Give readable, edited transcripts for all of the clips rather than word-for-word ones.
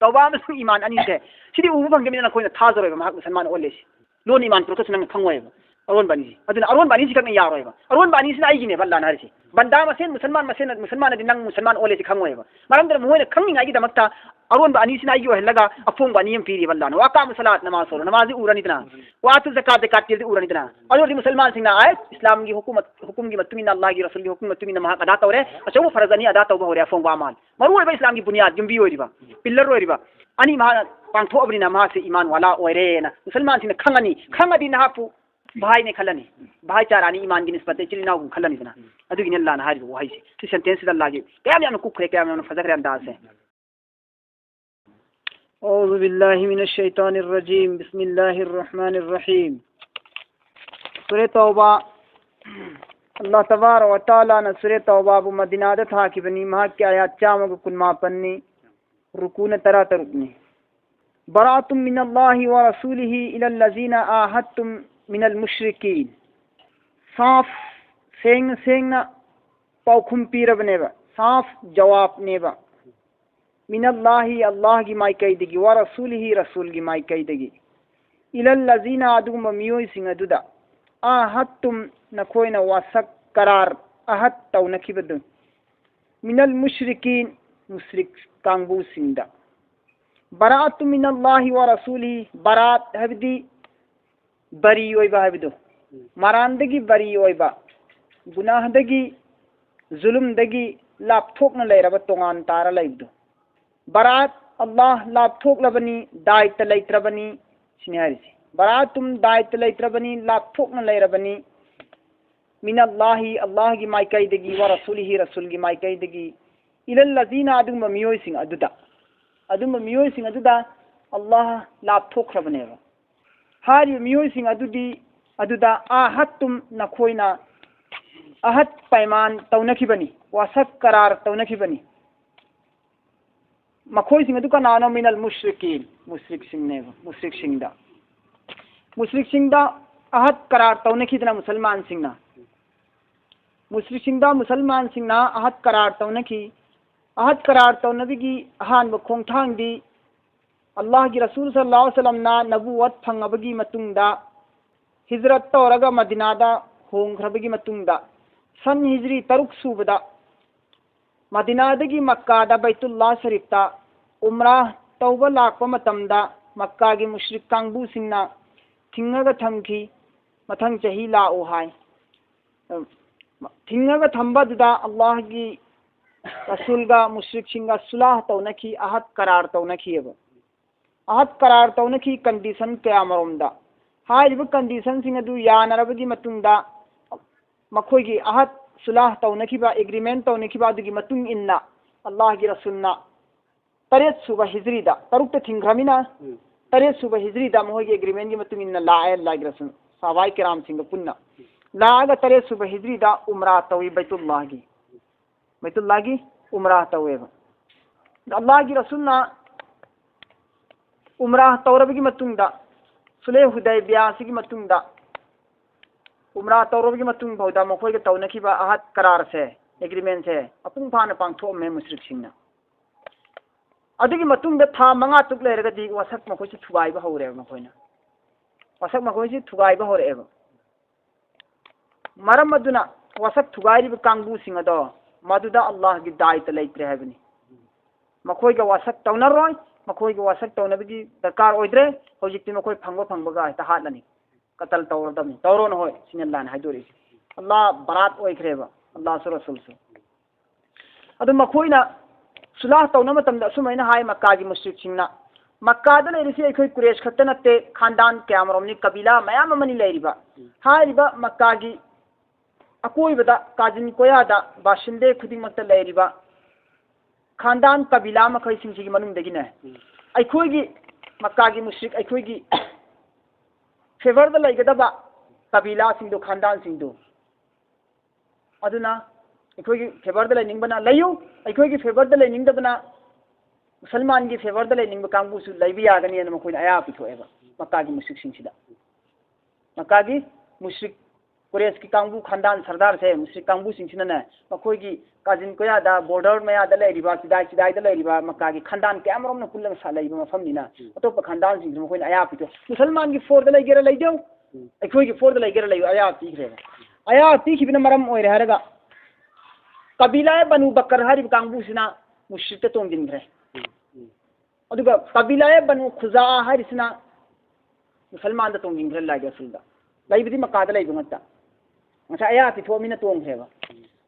तौबा अमसुंग ईमान अनी से सिदी उबु फंगमिना खोइना थाजरोइबा महाक मुसलमान ओलेसी लोन ईमान प्रोसेस नंग खंगोइबा अरोन बानी अदुना अरोन बानी सिकन यारोइबा अरोन बानी सिना आइगिने बल्ला नारसी बंदा मसेन मुसलमान दि नंग मुसलमान ओलेसी खंगोइबा मरमदर मोइना खंगिंगागी दमक्ता अरोन बानी सिना आइगि ओहलगा अफोंग बानी यम पीरी बल्ला वा काम सलात नमाज सोरो नमाज उरानिदना वातु ज़कात ज़कात उरानिदना अदोदि मुसलमान सिंगना आय इस्लाम की हुकुम की मतुमिना अल्लाह की रसूल की हुकुम मतुमिना महाक अदा तौरे अचौ फरजनी अदा तौबा होरे अफोंग बामान मरुइबा इस्लाम की बुनियाद जुम्बी ओइरिबा पिल्लर ओइरिबा अनि मा पांथो अबरिना मा से ईमान वाला ओइरेना मुसलमान सिंगना खंगनी खंगदी नहापु भाई ने खलनी भाईचारानी ईमान की निस्बत चिलिनाउ खलनी दना अदुगिन अल्लाह ना हारि वहाई से सेंटेंस अल्लाह की क्या याम कुखरे क्या याम फजर अंदाज है औज़ु बिल्लाहि मिनश शैतानिर रजीम बिस्मिल्लाहिर रहमानिर रहीम सूरह तौबा अल्लाह तबारक व तआला ने सूरह तौबा बु मदीना दा था कि बनी मा के आयत 4 रुकू ने तरह रुकनी बरातुम मिनल्लाहि व रसूलिही इलल लज़ीना आहदतुम मिनल मुश्रिकीन साफ सेंग पौखुम पीरबनेबा साफ जवाब नेबा मिनल्लाहि अल्लाह की माइकैदगी व रसूलिही रसूल की माइकैदगी इलल लज़ीना अदुगुम मियोय सिंग अदुदा आहदतुम नखोइना वासक करार अहद तौनखिबदु मिनल मुश्रिकीन मुश्रिक कांगबू सिंगदा बरातु मिनल्लाहि व रसूलिही बरात हबदी बरी ओइबा हबदु मरानदगी बरी ओइबा गुनाहदगी जुलुमदगी लापथोकना लेरबा तोंगान तारा लैबदु बरात अल्लाह लापथोकलबनी दायित्व लैत्रबनी सिनेहारिसी बरात तुम दायित्व लैत्रबनी लापथोकना लेरबनी मिनल्लाहि अल्लाह की माइकैदगी व रसूलिही रसूल की माइकैदगी इलल लज़ीना अदुम मियोयसिंग अदुदा अल्लाह लापथोखरबनेबा हारि मियोयसिंग अदुदा आहदतुम नखोइना अहद पैमान तौनखिबनी वासक करार तौनखिबनी मखोइसिंग अदु कनानो मिनल मुश्रिकीन मुश्रिक सिंगदा अहद करार तौनखिदना मुसलमान सिंगना मुश्रिक सिंगदा मुसलमान सिंगना अहद करार तौनखि अहद करार तौनबिगी अहान खोंथांगदी अल्लाह की रसूल सल्लल्लाहु अलैहि वसल्लम ना नबुवत फंगबगी मतुंगदा हिजरत तौरगा मदीनादा होंग्रबगी मतुंगदा सन हिजरी 3 सूबदा मदीनादगी मक्कादा बैतुल्लाह शरीफता उम्रा तौबा लाकपा मतमदा मक्का की मुश्रिक कांगबू सिंगना थिंगगा थंगखी मथंग चही लाओ हाय थिंगगा थंबदुदा अल्लाह की रसूलगा मुश्रिक सिंगा सुलाह तौनखी अहद करार तौनखीबा अहद करार तौनखी कंडीशन क्या मरोमदा हारिबा कंडीशन सिंग अदु यानरबगी मतुंगदा मखोइगी अहद सुलाह तौनखीबा एग्रीमेंट तौनखीबा अदुगी मतुंग इन्ना अल्लाह की रसूलना 3 सुबह हिजरीदा तरुक थिंग्रमिना 3 सुबह हिजरीदा मोहगी एग्रीमेंट की मतुंग इन्ना लाए अल्लाह की रसूल सहाबाए किराम सिंग पुन्ना लागा 3 सुबह हिजरीदा उम्रा तवी बैतुल्लाह की उम्रा तवेबा अल्लाह की रसूलना उम्रा तौरबगी मतुंगदा सुले हुदैबिया सिगी मतुंगदा उम्रा तौरबगी मतुंग भौदा मखोइगा तौनखिबा अहद करार से एग्रीमेंट से अपुंग फाना पांगथोमे मुश्रिक सिंगना अदुगी मतुंगदा था 5 तुक लेरगदी वसक मखोइसि थुगाइबा हौरेबा मखोइना वसक मखोइसि थुगाइबा हौरेबा मरम अदुना वसक थुगाइरिबा कांगबू सिंगदो मदुदा अल्लाह की दायित्व लैत्रे हैबनी मखोइगा वसक तौनरोय मखोइगा वसक तौनबगी दरकार ओइद्रे होजिक्ति मखोइ फंगबगा हेता हातलनी कतल तौरदम तौरोन होय सिनल्लाह ने हाइदोरि अल्लाह बरात ओइख्रेबा अल्लाह रसूल से अदु मखोइना सुलाह तौना मतमदा सुमैना हाय मक्का की मुश्रिक सिंगना मक्का दा लेरिसि अखोइ कुरेश खत्ता नत्ते खानदान क्यामरोमनी कबीला मयाम अमनी लेरिबा हारिबा मक्का की अकोइबदा काजिन कोयादा बाशिंदे खुदिमक्ता लेरिबा खानदान कबीला मखै सिंसिगी मनुंगदगिने अखोइगी मक्का की मुश्रिक अखोइगी फेवर दा लैगदबा कबीला सिंदो खानदान सिंदो अदुना अखोइगी फेवर दा लैनिंगबना लैयु अखोइगी फेवर दा लैनिंगदबना मुसलमान की फेवर दा लैनिंगबा कांगबुसु लैबि यागनी अन मखोइना अया पिथोएबा मक्का की मुश्रिक सिंसिदा मक्का की मुश्रिक कुरेश की कांगू खानदान सरदार से मुस्लिम कांगू सिंह मखोई की काजिन कोयादा बॉर्डर मयादा लेरिबा चिदाई चिदाई लेरिबा मक्का की खानदान क्या मरम पुल्लंग सा लेरिबा मफमनिना अतोप खानदान सिंह मखोई आया पितो मुसलमान की फोर लेगेरा लेदेउ अखोई की फोर लेगेरा लेयो आया पीखरे आया पीखिबिना मरम ओइरे हारगा कबीला बनु बकर हारिब कांगू सिना मुश्रिक तोंगिनग्रे अदुगा कबीला बनु खुजा हारिसिना मुसलमान तोंगिनग्रे लागे सुलदा लाइबदी मकादा लाइबो ngata ngasa aya pitho mina tonghreba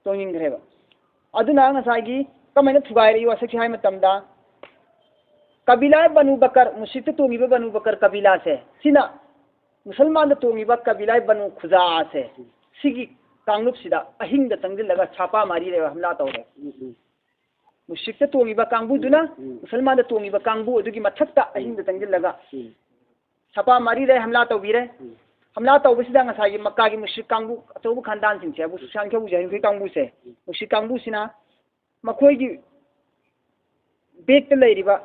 tonginghreba aduna ngasagi kamaina thugairi wa sakhi hai matamda kabila banu bakar mushit tongiba banu bakar kabila se sina musalman da tongiba kabila banu khuza se sigi kanglup sida ahing da tangdil laga chapa mari re hamla tawre mushit tongiba kangbu duna musalman da tongiba kangbu adugi mathakta ahing da tangdil laga chapa mari re hamla tawbire हमला तौबसिदा ngसागी मक्का की मुश्रिक कांगू अचौब खानदान सिंसे अबु सुशान के बुझाइन के कांगू से मुश्रिक कांगू सिना मखोई की bake त लेरिबा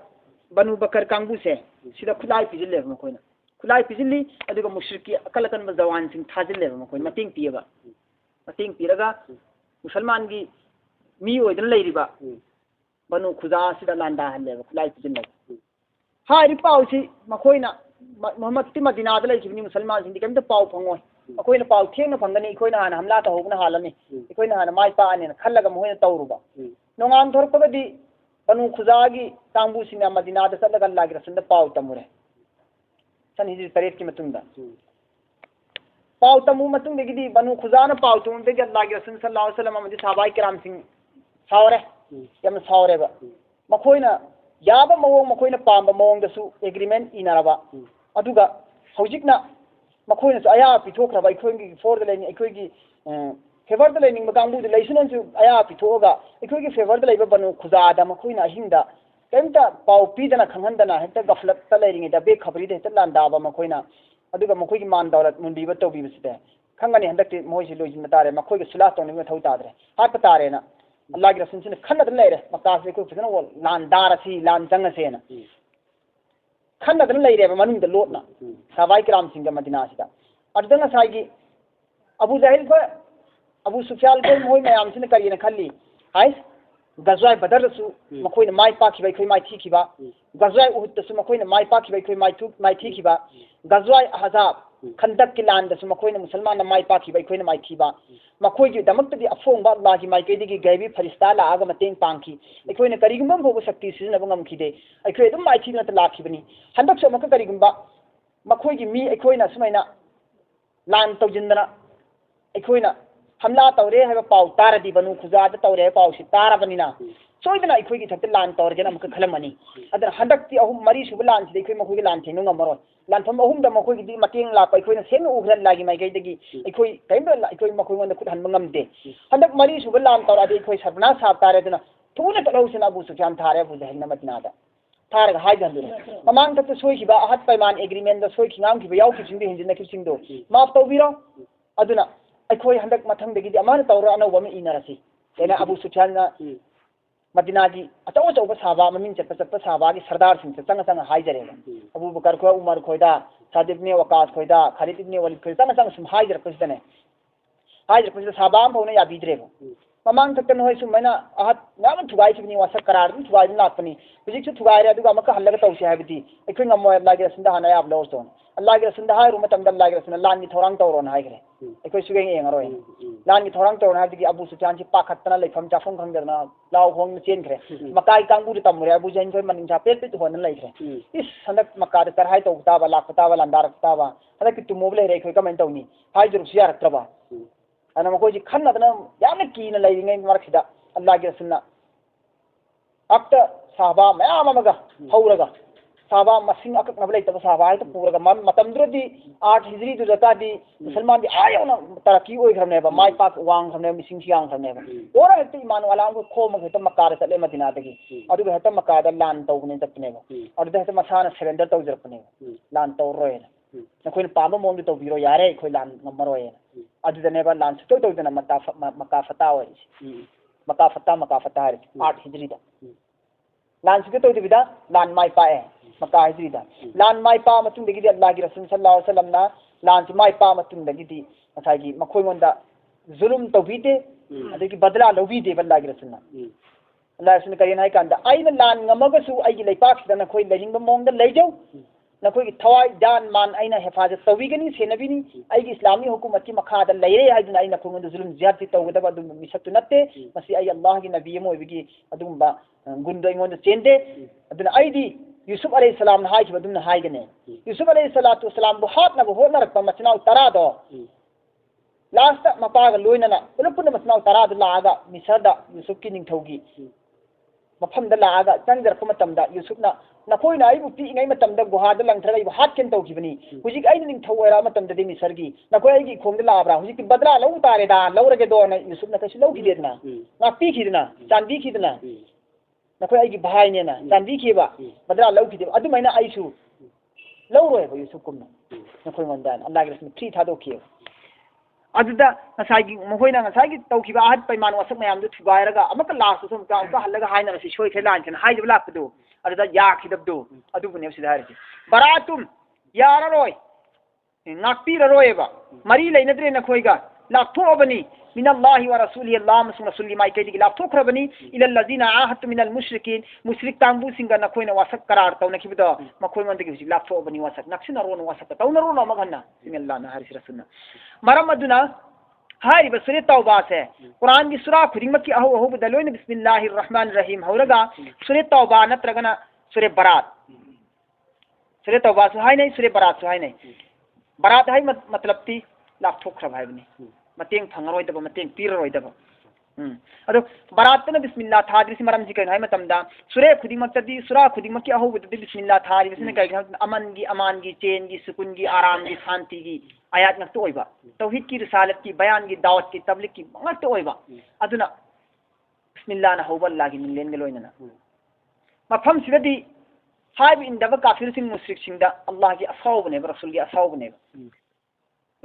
बनु बकर कांगू से सिदा खुलाई पिजिले मखोइना खुलाई पिजिली अदुगा मुश्रिक की अकलकन जवान सिंह थाजिले मखोइ मतिंग पियबा मतिंग पिरगा मुसलमान की मी ओइदन लेरिबा बनु खुजा सिदा लांदा हले खुलाई पिजिले हारि पाउसी मखोइना मोहम्मद ती मदीना दा लेखिबनी मुसलमान सिंह कम पाव फंगोय अखोइना पाव थेंगना फंगनी अखोइना हाना हमला तहोबना हालमी अखोइना हाना माइ पाने खल्लगा मोहिना तौरुबा नोंगान थोरपगदी बनु खुजागी कांगबू सिंह मदीना दा चलगा लागी रसंदा पाव तमुरे सन हिजरी तरेत की मतुंदा पाव तमु मतुंदगी बनु खुजाना पाव तुंदगी लागी रसन सल्लल्लाहु अलैहि वसल्लम मदि सहाबाई किराम सिंह सावरे यम सावरेबा मखोइना याबा मवोंग मखोइना पांबा मवोंग दसु एग्रीमेंट इनारबा अदुगा हौजिकना मखोइना सु आया पिथोखरबा इखोइगी फोर द लेनी इखोइगी फेवर द लेनिंग मगांगबु द लेसनन सु आया पिथोगा इखोइगी फेवर द लेबा बनु खुजादा मखोइना हिंदा केमता पाव पीदना खंगनदना हेक्ता गफलत त लेरिंगे दा बे खबरी दे त लांदाबा मखोइना अदुगा मखोइगी मान दौलत मुंडीबा तौबीबसिते खंगनी हंदक्ति मोइसि लोजिन तारे मखोइगी सुला तौनिंग थौ तादरे हात तारेना अल्लाह की रसूल ने खन्नद लेरे मक्का से कोई फजन वो लान दारसी लान जंग से ना खन्नद लेरे मनुंग द लोटना सहाबाई किराम सिंह मदीना सिदा अदंग साइगी अबू जहल को अबू सुफियान को मोय मयाम सिने करियना खल्ली हाय गजवाय बदर सु मखोइना माइ पाखिबा खै माइ थीखिबा गजवाय उहुद सु मखोइना माइ पाखिबा खै माइ थीखिबा गजवाय अहजाब खंदक की लान दसु मखोइना मुसलमान माइ पाखिबा खैना माइ थीबा मखोइगी दमक्तदी अफोंबा अल्लाह की माइकैदगी गैबी फरिश्ता लागा मतेंग पांखी अखोइना करिगुंबा फोबो शक्ति सिजनबा ngamखिदे अखोइ दम माइ थीना त लाखिबनी हंदक सो मक करिगुंबा मखोइगी मी अखोइना सुमाइना लान तौजिंदना अखोइना हमला तौरे है पाउ तारदी बनु खुजा द तौरे पाउ सि तारबनिना सोइदना अखोइगी थक्ते लान तौरजेना मक खलमनी अदर हंदक्ति अहुम मरी सुब लान सिदे अखोइ मखोइगी लान थेंग ngamaron लान फम अहुम द मखोइगी दी मतेंग लापा अखोइना सेंग उग्रन लागी माइकैदगी अखोइ कैम अखोइ मखोइगोंद खुद हनब ngamde हंदक मरी सुब लान तौरादि अखोइ सरबना साब तारेदना थुना तलौसिना अबू सुफियान थारे अबू जहल मदीनादा थारगा हाइजंदुना ममांग तक सोइखिबा अहद पैमान एग्रीमेंट द सोइखिंगाम खिबा याउखिसिंदे हिंजिना खिसिंदो माफ तौबिरो अदुना अखोइ हंदक मथंगदगी अमान तौरा अनौबा में इनरसी एना अबू सुफियान मदीना की अचौ अचौब साबा ममिंग चप्पा साबा की सरदार सिंह चंग चंग हाइजरेगा अबू बकर खो उमर खोइदा साद इब्ने वकास खोइदा खालिद इब्ने वलीद खोइदा चंग चंग सुम हाइजर पसिदने हाइजर पसिदा साबा हम होने याबीद्रेबो ममांग तकन होय सुमैना अहत नाम थुगाई सिबनी वासक करार दु थुगाई लापनी बिजिक सु थुगाई रे दुगा मक हल्लग तौसे हाबिदी अखोइ ngamo अल्लाह के रसूल हाना याब लौसोन अल्लाह के रसूल हाय रुम तम अल्लाह के रसूल लान की थोरांग तौरोन हाइग्रे अखोइ सुगेंग एंगरोय लान की थोरांग तौरोन हाबिदी अबू सुफियान सि पाखतना लेफम चाफम खंगदना लाव होंग चेनख्रे मकाई कांगबु तमरे अबू जैन खोइ मनिंग चा पेट होन लेख्रे इस हंदक मक्का द तरहाय तौताबा लाखताबा लांदारताबा हंदक तुमोब लेरे खोइ कमेंट तौनी हाय जरुस यारत्रबा अना मकोजी खन्नदना यामने कीना लेरिंगै मरखिदा अल्लाह के रसूलना अक्ट साहबा मयाम अमगा हौरगा साहबा मसिंग अकक नबले तब साहबा है तो पूरगा मतमद्रदी 8 हिजरी दुदतादी मुसलमान दी आयोना तरक्की ओइ खरनेबा माइ पाक वांग खरने मिसिंग सियांग खरनेबा ओरा हेते ईमान वाला को खोम हेते मक्का रे चले मदीना दगी अदु हेते मक्का द लान तौने तपनेबा अदु हेते मसाना सरेंडर तौजरपनेबा लान तौरोयना नखोइन पाबा मोंग तौबिरो यारे खोइ लान नमरोयना अदुदनेबा लान सुतो तौदना मक्का फता ओइ मक्का फता 8 हिजरी दा लान सुतो तौदिबिदा लान माइ पाए मक्का हाइद्रीदा लान माइ पा मतुंग दगी अल्लाह की रसूल सल्लल्लाहु अलैहि वसल्लम ना लान से माइ पा मतुंग दगी मसागी मखोय मोंदा जुलुम तौबीदे अदगी बदला लौबीदे अल्लाह की रसूल ना अल्लाह रसूल करियन हाय कांदा आइना लान ngamagasु aigi leipak sida na khoi lehingba mongda leijau na khoi thawai dan man aina hefazat tawigani senabini aigi islami hukumati makhada leire haiduna aina khongonda zulum ziyati tawgada dum misaktu natte masi ai allah gi nabiy mo bigi adumba gundo ingonda chende aduna aidi yusuf alayhi salam na haiki badum na haigane yusuf alayhi salatu wasalam bu hat na bu hona rakpa machnau tarado last mapaga loina na ulupuna machnau tarado laaga misada yusuf ki ningthogi मफम द लागा चंगर को मतम दा यूसुफ ना नखोय ना आइबु पी ngai मतम द गुहा द लंथरा इबु हात केन तौखिबनी हुजिक आइ निंग थौरा मतम द दि मिसरगी नखोय आइगी खोंग द लाब्रा हुजिक बदला लौ तारे दा लौरगे दो ना यूसुफ ना कसी लौ खिदेना ना पी खिदना चांदी खिदना नखोय आइगी भाई ने ना चांदी खिबा बदला लौ खिदे अदु मैना आइसु लौरोय बो यूसुफ कुमना नखोय मंदान अल्लाह के रसूल थ्री थादो खियो अदुदा नसागी मखोयना नसागी तौखिबा आहत पैमान वसक मयाम दु थुबायरगा अमक लास्ट सुम का का हल्लगा हायना रसी सोय खे लान छन हायदब लापदो अदुदा या खिदबदो अदु बुने सिदा हारति बरातुम याररोय नाकपी ररोयबा मरी लेनद्रे नखोयगा लाथोबनी मिन अल्लाह व रसूली अल्लाह मसुन रसूली माई केदि लाथोखरबनी इलल लजीना आहत मिन अल मुश्रिकीन मुश्रिक तांबु सिंगा नखोयना वसक करार तौना खिबदो मखोय मंदगी हुजि लाथोबनी वसक नक्सिना रोन वसक तौना रोन मगन्ना सिन अल्लाह ना हरिस रसूलना मरम अदुना हारी बसरे तौबा से कुरान की सूरा खुदिमत की अहो अहो बदलोइन बिस्मिल्लाहिर रहमानिर रहीम हौरगा सूरे तौबा नत्रगना सूरे बरात सूरे तौबा से हाय नहीं सूरे बरात से हाय नहीं बरात हाय मतलब ती लाथोखर भाईबनी मतेंग फंगरोइदब मतेंग पीररोइदब अदो बरातना बिस्मिल्लाह थादिसी मरम जी कइन हाय मतमदा सूरे खुदिमतदी सूरा खुदिमत की अहो बददी बिस्मिल्लाह थादि बिसने कइ अमन की चैन की सुकून की आराम की शांति की आयात नक्तो ओइबा तौहीद की रिसालत की बयान की दावत की तबलीग की नक्तो ओइबा अदुना बिस्मिल्लाह ना हौबल्लाह की मिलेन गलोइना मफम सिददी हाइब इंदब काफिर सिंग मुश्रिक सिंगदा अल्लाह की असावबने रसूल की असावबने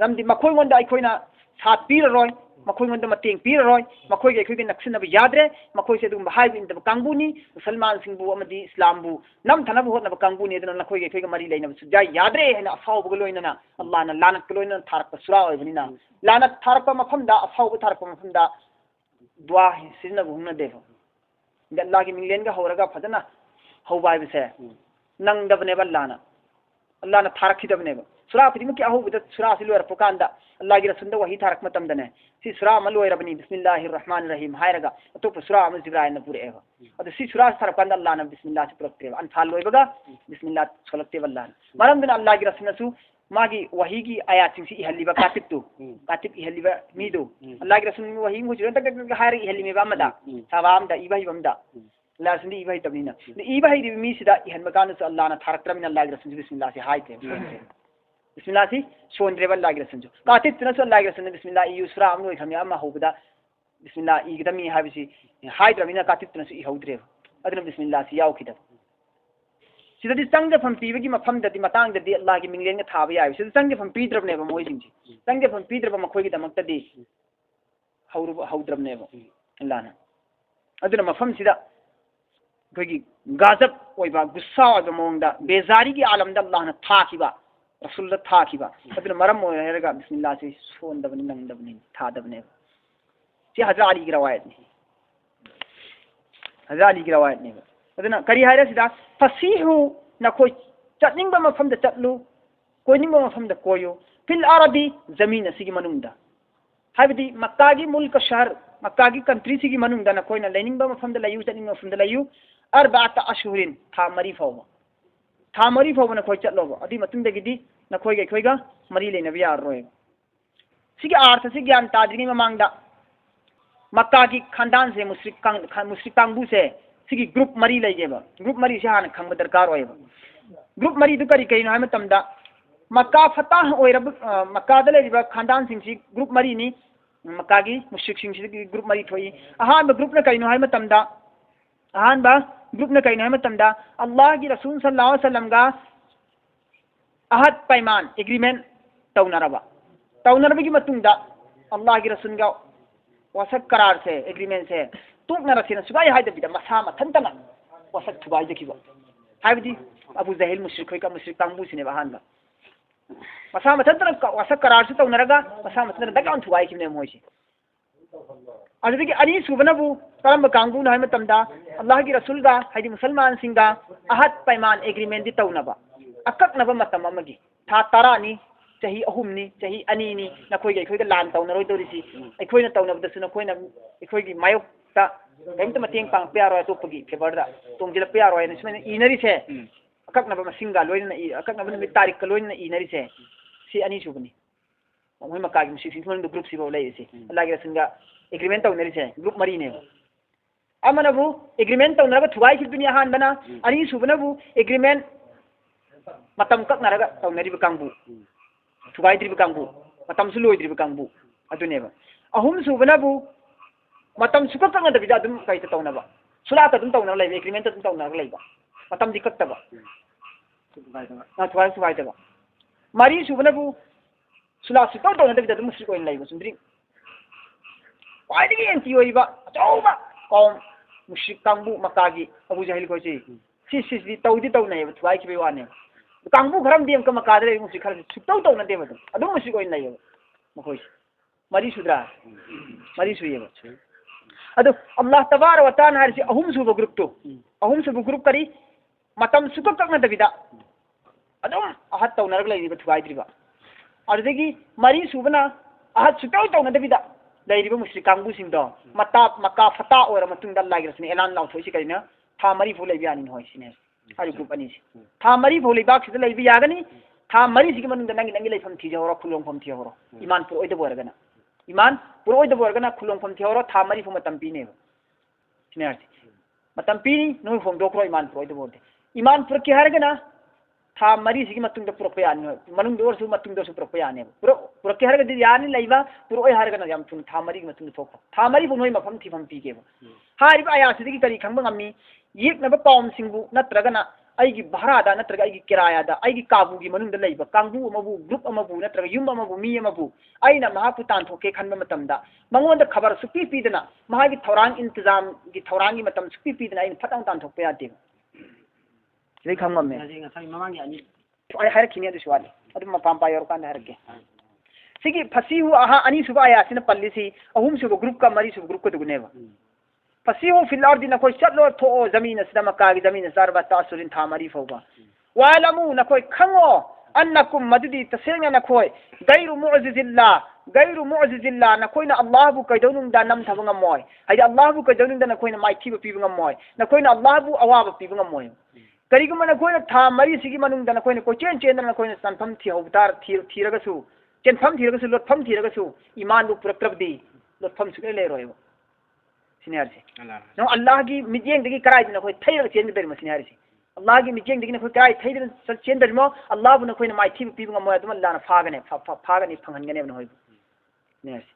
रमदी मखोय गोंदा अखोइना साथ पीररोय मखोय गोंदा मतेंग पीररोय मखोय के खिगे नक्सिनब यादरे मखोय से दुम हाइब इंदब कांगबुनी मुसलमान सिंगबु अमदी इस्लामबु नम थनब होतनब कांगबुनी दन नखोय के खिगे मरी लेनब सुजा यादरे हेना असावब गलोइना अल्लाह ना लानत गलोइना थारक सुरा ओइबनिना लानत थारक मफमदा असावब थारक मफमदा दुआ सिजना बुहना देव अल्लाह की मिलेन का होरगा फजना हौबाय बसे नंगदबने बल्लाना अल्लाह ना थारखिदबने सूरा खुदिमत की अहो बद सूरा से लोर पुकांदा अल्लाह की रसूल वही थारक मतम दने सी सूरा मलोय रबनी बिस्मिल्लाहिर रहमानिर रहीम हायरगा तो सूरा अम जिब्राइल न पूरे एवा अद सी सूरा थारक पंदा अल्लाह न बिस्मिल्लाह से पुरते अनफाल लोयबगा बिस्मिल्लाह छलते वल्लाह मरम दिन अल्लाह की रसूल सु मागी वही की आयात सिंसी इहलिबा कातिब इहलिबा मीदो अल्लाह की रसूल वही मुजुर तक हायर इहलिमेबा मदा सवाम दा इबाही बमदा अल्लाह सुनी इबाही तबनीना इबाही मी सिदा इहन मकान से अल्लाह न थारक तरमिन अल्लाह की रसूल बिस्मिल्लाह से हायते बिस्मिल्लाह सी सोंद्रेबा अल्लाह की रसूल जो कातिब तनस अल्लाह की रसूल बिस्मिल्लाह यूसरा अमनो खमी अमा होबदा बिस्मिल्लाह इगदमी हाबिसी हायद्रमिना कातिब तनस इहौद्रे अदन बिस्मिल्लाह सी यावखिदा सिदि संग फम पीबगी मफम ददि मतंग ददि अल्लाह की मिंगलेन का थाबा याय सिदि संग फम पीद्रबने बा मोय जिंजी संग फम पीद्रबा मखोय की दमक्तदि हौद्रबने बा अल्लाह ना अदन मफम सिदा कोई गाजब ओइबा गुस्सा ओइबा मोंगदा बेजारी की आलम द अल्लाह ना थाखिबा रसूल थाखिबा अदन मरम ओयरगा बिस्मिल्लाह से सोंदबनि नंगदबनि थादबने सी हजारी की रवायत ने हजारी की रवायत ने अदना करी हायरा सिदा फसीहु नखोय चटनिंग मफम द चटलु कोइनिंग मफम द कोयो फिल अरबी जमीन असिगी मनुंगदा हाबिदी मक्का की मुल्क शहर मक्का की कंट्री सिगी मनुंगदा नखोय न लेनिंग मफम द लयु चटनिंग मफम द लयु अरबात अशहुरिन था मरी फाव नखोय चटलोबो अदी मतुंग दगिदी नखोय के खोयगा मरी लेनबि यारोय सिगी अर्थ से ज्ञान तादरिंग ममांगदा मक्का की खानदान से मुश्रिक कांगबू से सिगी ग्रुप मरी लेजेबा ग्रुप मरी से हान खंग दरकार होयबा ग्रुप मरी दु करी करिनो हाय मतमदा मक्का फताह ओइरब मक्का द लेजिबा खानदान सिंसी ग्रुप मरी नि मक्का की मुश्रिक सिंसी ग्रुप मरी थोई अहान ग्रुप न करिनो हाय मतमदा अहान बा ग्रुप न करिनो हाय मतमदा अल्लाह की रसूल सल्लल्लाहु अलैहि वसल्लम का अहद पैमान एग्रीमेंट तौनरबगी मतुंगदा अल्लाह की रसूल का वसक करार से एग्रीमेंट से तुक नरसिना सुगाई हायदबिदा मसा मथंतना वसक थुबाई दखिबा हाइबदी अबू जहल मुश्रिक खोई का मुश्रिक कांगबू सिने बहानबा मसा मथन वासक करार से तौनरगा मसा मथन दकान थुवाई किने मोइसे अदुगी अनी सुबनबु करम कांगबू ना मतमदा अल्लाह की रसूल गा हाइदी मुसलमान सिंगा अहद पैमान एग्रीमेंट दी तौनबा अककनबा मतम अमगी था तारानी चाही अहुमनी चाही अनीनी नखोई गे खोई लान तौनरोय दोरिसी अखोइना तौनबदसु नखोइना अखोइगी मायोक्ता कयमत मतेंग पांग प्यारो तोपगी फेवरदा तोंजिल प्यारो ने सुमेन इनरी से अककनबा मसिंगा लोइना अककनबा नि तारीख का लोइना इनरी से सी अनी सुबनी मोय मकागी मुसिसिन थोन ग्रुप सिबो लेइसे अल्लाह की रसूल गा एग्रीमेंट तौनरी से ग्रुप मरी ने अमनबु एग्रीमेंट तौनरगा थुवाई कि दुनिया हान बना अनी सुबनबु एग्रीमेंट मतम ककनरगा तौनरी कांगबू थुगाई द्रिब कांगबू मतम सु लोय द्रिब कांगबू अदुनेबा अहुम सुबनबु मतम सुकक कंग दबिदा दुम काइता तौनबा सुलाता दुम तौनर लेबे एग्रीमेंट दुम तौनर लेबा मतम दिक्कतबा थुगाई सुबाइतबा मरी सुबनबु सुला सुतौ तौनर दबिदा दुम मुश्रिक ओइन लेबा सुंद्रि वाइदगी एंटी ओइबा अचौबा कौम मुश्रिक कांगबू मकागी अबू जहल कोची सी तौदी तौनैबा थुगाई किबे वाने कांगबू खरम देम का मकादरे मुश्रिक खर सुतौ तौनर देबा अदुम मुश्रिक ओइन लेबा मखोई मरी सुद्रा मरी सुयेबा अदु अल्लाह तबारक व तआला हरसी अहुम सुब ग्रुप तो अहुम सुब ग्रुप करी मतम सुकक तकना दबिदा अदुम अहद तौनरग लेबा थुगाइद्रिबा अदुगी मरी सुबना अहद सुतौ तौना दबिदा लेरिबा मुश्रिक कांगबू सिंदो मता मका फता और मतुंग दल लागिरसने एलान लाउथोइसि करिना था मरी फु लेबि आनी होइसिने हरि ग्रुप अनि था मरी फु लेबा खिद लेबि यागनी था मरी सिग मनुंग नंगी नंगी लेफम थिजोरो खुलोंग फम थिजोरो ईमान पुर ओइद बोरगना ईमान पुर ओइद बोरगना खुलोंग फम थिजोरो था मरी फु मतम पीने सिनेरति मतम पीनी नो फम दोक्रो ईमान पुर ओइद बोरदे ईमान पुर के हरगना था मरी सिग मतुंग द पुर पे आनी मनुंग दोरसु मतुंग दोरसु पुर पे आने पुर के हरगदि यानी लेबा पुर ओइ हरगना याम थुन था मरी मतुंग थोखो था मरी फु नोइ मफम थिफम पीगेबो हारिबा आयासिदि करी खंबा ngami yiknaba paum singbu natragana aigi bharada natraga aigi kirayada aigi kabugi manungda leiba kangbu amabu group amabu natraga yum amabu mi amabu aina mahapu tanthoke khanba matamda mangonda khabar supi pidana mahagi thorang intizam gi thorangi matam supi pidana aina phatang tanthok pe ade lei khangam me ngasai mamangi ani ai har khini adu swali adu mapam pa yor kan harge sigi phasihu aha ani suba aya sina pallisi ahum suba group ka mari suba group ko duguneba फसीहु फिल अर्दि नखोय चलो थो जमीन असदा मकागी जमीन सरबा तासुरिन थामरी फोबा वालमु नखोय खंगो अन्नकुम मददी तसेंगा नखोय गैरु मुअजिजिल्ला नखोयना अल्लाह बु कैदौनुं दा नम थबंगा मोय हाइदा अल्लाह बु कैदौनुं दा नखोयना माइथीबा पीबंगा मोय नखोयना अल्लाह बु अवाबा पीबंगा मोय करिगुम नखोयना थामरी सिगी मनुं दा नखोयना कोचेन चेन नखोयना संफम थिहौतार थिरगसु चेनफम थिरगसु लोटफम थिरगसु ईमान बु पुरक्रबदी लोटफम सुले लेरोयबो सिनियरसी नो अल्लाह की मिजेंग दगी कराई न कोई थैर चेंज दर मसिनियरसी अल्लाह की मिजेंग दगी न कोई कराई थैर चेंज दर मो अल्लाह बु न कोई न माइथी पीबंगा मोय तुम अल्लाह न फागने फागने फंगनगने न होय सिनियरसी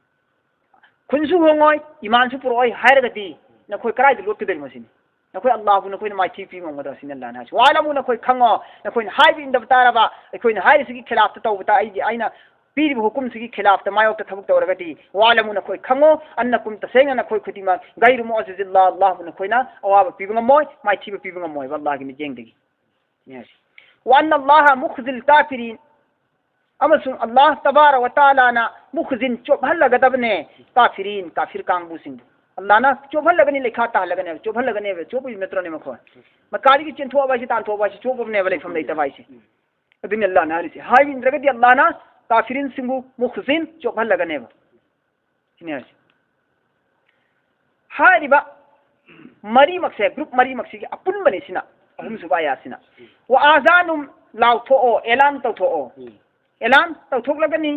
खुनसु होंगोय ईमान सु पुरोय हायरगदी न कोई कराई लोट दर मसिनी न कोई अल्लाह बु न कोई न माइथी पीबंगा दर सिन अल्लाह न वाला मु न कोई खंगो न कोई हाइब इन दबतारबा कोई न हाइर सिगी खिलाफ तौबता आइना पीरिब हुकुम सिगी खिलाफ त मायोक थबुक तौरगती वालमु न कोई खंगो अन्नकुम तसेंगा न कोई खुदिमा गैरु मुअजिजिल्ला अल्लाह न कोइना अवाब पीबंगा मोय माइथीब पीबंगा मोय वल्लाह की मिजेंगदगी यस व अन्न अल्लाह मुखजिल काफिरीन अमसु अल्लाह तबारक व तआला ना मुखजिन चोभल लगदबने काफिरीन काफिर कांगबु सिंग अल्लाह ना चोभल लगनी लेखा ता लगने चोभल लगने चोबु मित्रो ने मखो मकारी की चिंथो बाजी तान थो बाजी चोबने वाले फम लेता बाजी अदिन अल्लाह ना रिसे हाय इंद्रगदी अल्लाह ना काफिरिन सिंगु मुखजिन चोभल लगने सिनियर्स हारिबा मरी मक्से ग्रुप मरी मक्सी की अपुन बने सिना अहुम सुबा यासिना व आजानुम लाउथो एलान तौथो एलान तौथोक लगनी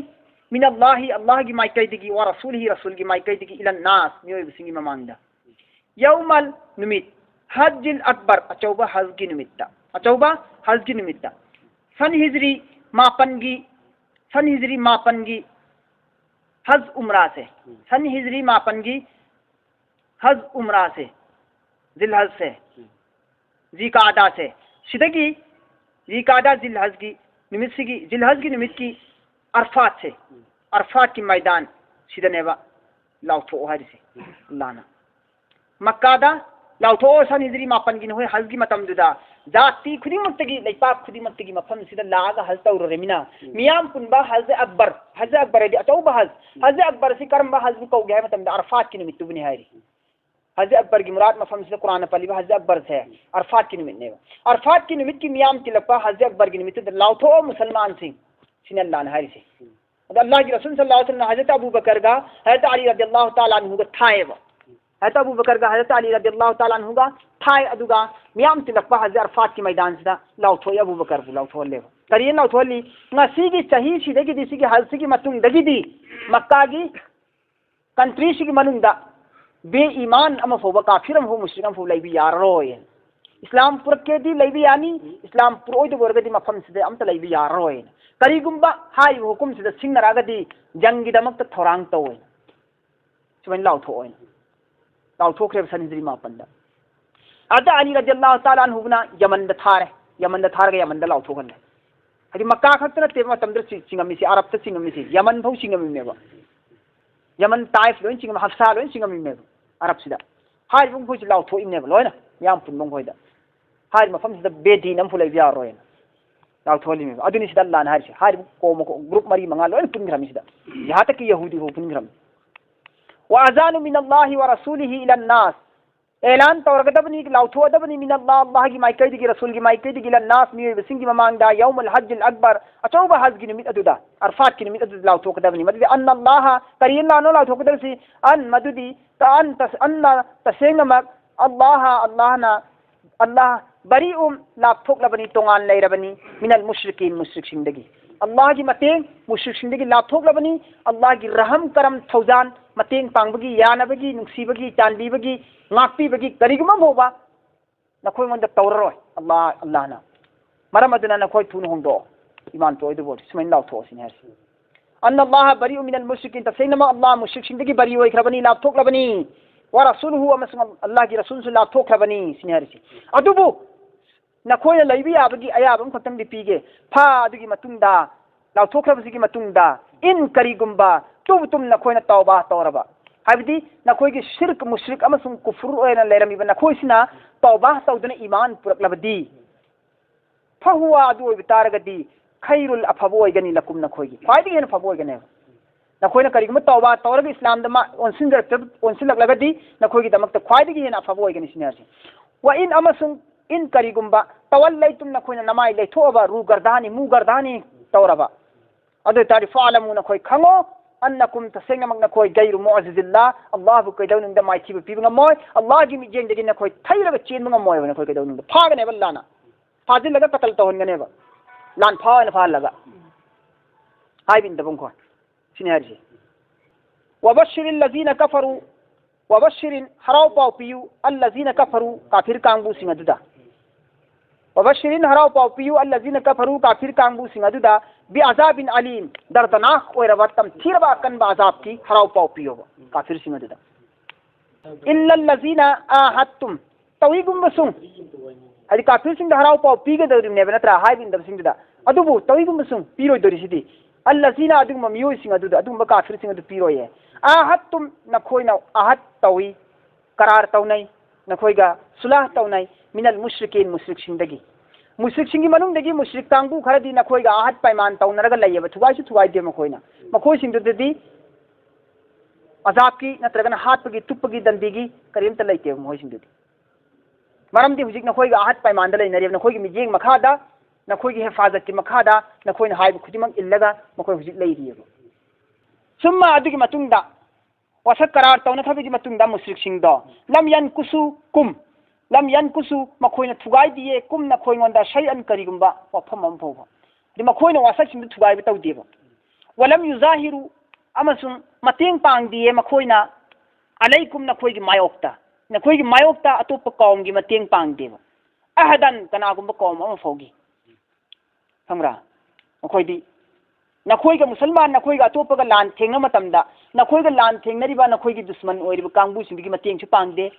मिन अल्लाह की माइकै दिगी व रसूल की माइकै दिगी इलन नास मियोय बिसिंगी ममांगदा यौमल नुमित हज्जिल अकबर अचौबा हज की निमित्ता सन हिजरी मापन की हज उम्रा से सन हिजरी मापन की हज उम्रा से जिलहज से ज़िकादा से सिदगी ज़िकादा जिलहज की निमित्त की जिलहज की निमित्त की अरफात की मैदान सिदनेबा लाउथो हारिसे लाना मक्कादा लाउथो सन हिजरी मापन की नहोय हज की मतमदुदा जाति खुदिमक्तगी लेपाक खुदिमक्तगी मफम सिदा लागा हज तौररेमिना मियाम पुनबा हज अकबर दि अचौबा हज अकबर से करम हज कौगे है मतलब अरफात की निमित्त बुनी है हज अकबर की मुराद मफम से कुरान पलिबा हज अकबर से अरफात की निमित्त ने अरफात की निमित्त की मियाम तिलपा हज अकबर की निमित्त लाउथो मुसलमान सिंह सिन अल्लाह ने हारिसे अल्लाह की रसूल सल्लल्लाहु अलैहि वसल्लम हजरत अबू बकर का हजरत अली रदियल्लाहु ताला अन्हु का थाएब हजरत अबू बकर का हजरत अली रदियल्लाहु ताला अन्हु का थाए अदुगा मियाम तिलपा हज अरफात की मैदान से लाउथो अबू बकर बु लाउथो ले करिए लाउथो ली ngasi की सही सिदगी दिसी की हज की मतुंग दगी दी मक्का की कंट्री की मनुंग दा बे ईमान अम फोबा काफिर अम हो मुश्रिक अम फो लैबी यारोय इस्लाम पुरके दी लैबी यानी इस्लाम पुरोय वर्गदी मफम सिदे अमत लैबी यारोय करीगुम्बा हाई हुकुम सिदा सिंगरागदी जंगी दमक थोरांग तोय सुमन लाउथोय लाउथोख्रे सनजरी मापंदा अदा अली रदियल्लाहु ताला अन्हुना यमन द थारे यमन द लाउथोगन हदि मक्का खतन ते मतमद सिंगमी से अरब त सिंगमी से यमन भौ सिंगमी मेबा यमन ताइफ लोइन सिंगम हफ्सा लोइन सिंगमी मेबा अरब सिदा हाई बुं भौ लाउथो इनेबा लोइना याम पुनबं होइदा हाई मफम सिदा बेदी नम फुलै बिया रोय लाउथोली मेबा अदुनि सिदा अल्लाह ना हारिसे हाई कोम ग्रुप मरी मंगा लोइन पुनग्रामी सिदा यहा तक कि यहूदी हो पुनग्रामी व अज़ानु मिनल्लाहि व रसूलिहि इलन नास ऐलान तौरगदबनी लाउथोदबनी मिनल्लाह अल्लाह की माइकैदि की रसूल की माइकैदि इलन नास मिय बिसिंग मांगदा यौमुल हज्जुल अकबर अचौबा हज की निमित अदुदा अरफात की निमित अदुदा लाउथोकदबनी मतलब अन्न अल्लाह करियल्लाह नो लाउथोकदसी अन मदुदी तान तस अन्न तसेंगमक अल्लाह ना अल्लाह बरीउम लाथोकलबनी तोंगान लैरबनी मिनल मुश्रिकीन मुश्रिकसिंदगी अल्लाह की मतें मुश्रिकसिंदगी लाथोकलबनी अल्लाह की रहम करम थौजान मतें पांगबगी यानबगी नुक्सीबगी चांदीबगी ngakpibagi kariguma moba nakoi monda tawraroi Allah na maram aduna nakoi thun hongdo iman to idu bot smain law tho sin hasi anna Allah bari'u minal mushrikin tafsina ma Allah mushrik sindagi bari oi khrabani la thok labani wa rasuluhu wa masam Allah ki rasul la thok khrabani sin hasi adubu nakoi laibi abagi ayabam khatam dipige pha adugi matungda la thok khrabasi ki matungda in karigumba tum nakoi na tawba tawraba हाबदी नखोई की शिरक मुश्रिक अमसुम कुफ्र ओयना लेरमीबा नखोइसिना तौबा तौदना ईमान पुरकलबदी फहुआ अदु ओय बितारगदी खैरुल अफबोयगनी लकुम नखोई फायदी हेन फबोयगने नखोइना करिगम तौबा तौरग इस्लाम दमा ओनसिलगदी नखोई की दमक फायदी हेन अफबोयगनी सिनासी व इन अमसुम इन करिगुम्बा तवल्लैतुम नखोइना नमाय लेथोबा रू गर्दानी मु गर्दानी तौरबा अदु तारिफ आलमु नखोई खंगो अन्नकुम तसेंगमक नखोई गैरु मुअज्जिजिल्लाह अल्लाह बु कैदौनुंग द माइथि बु पिबंग मोय अल्लाह की मिजेंग दगी नखोई थैरग चेनबंग मोय नखोई कैदौनुंग फागने बल्लाना फाजिल लगा कतल तोहनगने बा लान फावन फा लगा हाय बिन दबंग को सिनहरजी वबश्शिरिल लजीना कफरु वबश्शिरिन हराव पाव पियु अल्लजीना कफरु काफिर कांगबु सिंग दुदा वबश्शिरिन हराव पाव पियु अल्लजीना कफरु काफिर कांगबु सिंग दुदा बि अजाबिन अलीम दर्दनाक ओइरबा तम थिरबा कनबा अजाब की हराव पाव पियो काफिर सिंग दुदा इल्लल लजीना आहत्तुम तविगुम्बसुं हदि काफिर सिंग हराव पाव पिगे दरिने बनत्रा हाय बिन दब सिंग दुदा अदुबु तविगुम्बसुं पिरोय दरिसिदि अल्लजीना अदुम मियोय सिंग दुदा अदुम काफिर सिंग दु पिरोय आहत्तुम नखोइना आहत तवी करार तौनै नखोइगा सुलाह तौनै मिनल मुश्रिकीन मुश्रिकसिंदगी मुश्रिकसिंगी मनुंगदगी मुश्रिक कांगबु खरदी नखोइगा आहत पैमान तौनरगा लैयबा थुगाइसु थुगाइदे मखोइना मखोइसिंदुदि अजाब की नत्रगना हातपगी तुप्पगी दंदीगी करिमता लैते मखोइसिंदुदि मरमदि हुजिक नखोइगा आहत पैमान द लैनरेब नखोइगी मिजेंग मखादा नखोइगी हिफाजत की मखादा नखोइना हाइब खुदिमक इल्लगा मखोइ हुजिक लैरियेबा सुम्मा अदुगी मतुंगदा वसक करार तौना थबगी मतुंगदा मुश्रिकसिंगदो लम यनकुसु मखोइना थुगाइ दिए कुम नखोइंगोंदा शैअन करिगुम्बा वफम अम फोबा दि मखोइना वासकसिंग थुगाइबा तौदेबा वलम युजाहिरु अमसुं मतेंग पांग दिए मखोइना अलैकुम नखोइगी मायोक्ता अतोप कौमगी मतेंग पांग देबा अहदन कनागुम्बा कौम अम फोगी खंगरा मखोइदी नखोइगा मुसलमान नखोइगा अतोपगा लान थेंगना मतमदा नखोइगा लान थेंगनरिबा नखोइगी दुश्मन ओइरिबा कांगबु सिंगी मतेंगसु पांगदे